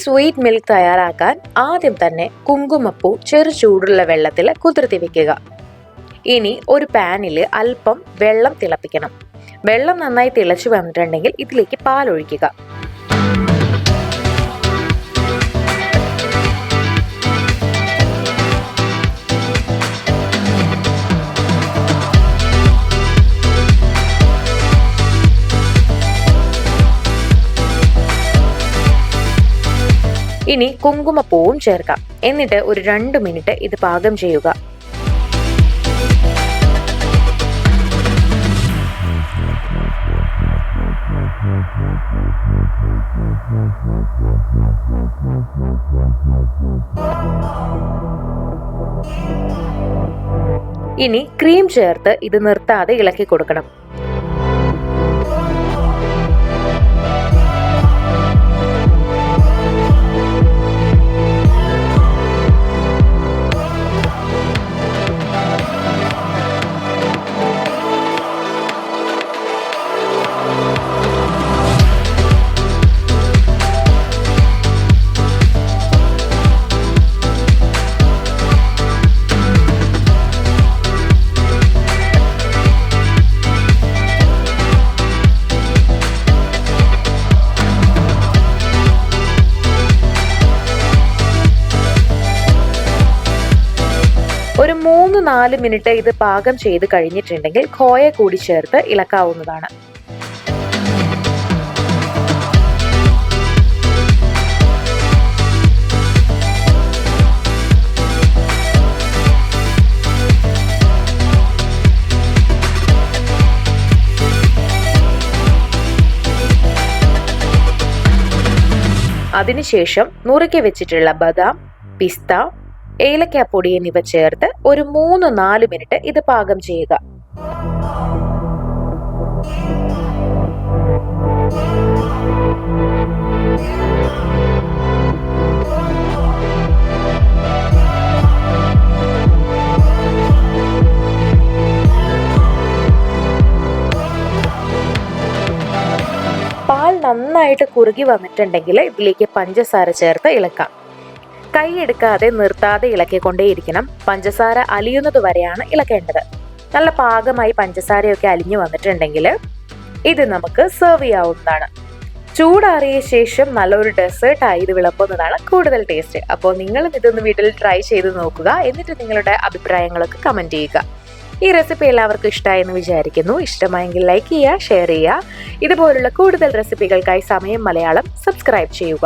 Sweet milk തയ്യാറാക്കാൻ ആദ്യം തന്നെ കുങ്കുമപ്പൂ ചെറു ചൂടുള്ള വെള്ളത്തിൽ കുതിർത്തി വെക്കുക. ഇനി ഒരു പാനിൽ അല്പം വെള്ളം തിളപ്പിക്കണം. വെള്ളം നന്നായി തിളച്ചു വന്നിട്ടുണ്ടെങ്കിൽ ഇതിലേക്ക് പാൽ ഒഴിക്കുക. ഇനി കുങ്കുമപ്പൂവും ചേർക്കാം. എന്നിട്ട് ഒരു 2 മിനിറ്റ് ഇത് പാകം ചെയ്യുക. ഇനി ക്രീം ചേർത്ത് ഇത് നിർത്താതെ ഇളക്കി കൊടുക്കണം. ഒരു 3-4 മിനിറ്റ് ഇത് പാകം ചെയ്ത് കഴിഞ്ഞിട്ടുണ്ടെങ്കിൽ ഖോയ കൂടി ചേർത്ത് ഇളക്കാവുന്നതാണ്. അതിനുശേഷം നുറുക്കി വെച്ചിട്ടുള്ള ബദാം, പിസ്ത, ഏലക്കാപ്പൊടി എന്നിവ ചേർത്ത് ഒരു 3-4 മിനിറ്റ് ഇത് പാകം ചെയ്യുക. പാൽ നന്നായിട്ട് കുറുകി വന്നിട്ടുണ്ടെങ്കിൽ ഇതിലേക്ക് പഞ്ചസാര ചേർത്ത് ഇളക്കാം. കൈയെടുക്കാതെ നിർത്താതെ ഇളക്കിക്കൊണ്ടേയിരിക്കണം. പഞ്ചസാര അലിയുന്നത് വരെയാണ് ഇളക്കേണ്ടത്. നല്ല പാകമായി പഞ്ചസാരയൊക്കെ അലിഞ്ഞു വന്നിട്ടുണ്ടെങ്കിൽ ഇത് നമുക്ക് സെർവ് ചെയ്യാവുന്നതാണ്. ചൂടാറിയ ശേഷം നല്ലൊരു ഡെസേർട്ടായി ഇത് വിളമ്പുന്നതാണ് കൂടുതൽ ടേസ്റ്റ്. അപ്പോൾ നിങ്ങളും ഇതൊന്ന് വീട്ടിൽ ട്രൈ ചെയ്ത് നോക്കുക. എന്നിട്ട് നിങ്ങളുടെ അഭിപ്രായങ്ങളൊക്കെ കമൻറ്റ് ചെയ്യുക. ഈ റെസിപ്പി എല്ലാവർക്കും ഇഷ്ടമായെന്ന് വിചാരിക്കുന്നു. ഇഷ്ടമായെങ്കിൽ ലൈക്ക് ചെയ്യുക, ഷെയർ ചെയ്യുക. ഇതുപോലുള്ള കൂടുതൽ റെസിപ്പികൾക്കായി സമയം മലയാളം സബ്സ്ക്രൈബ് ചെയ്യുക.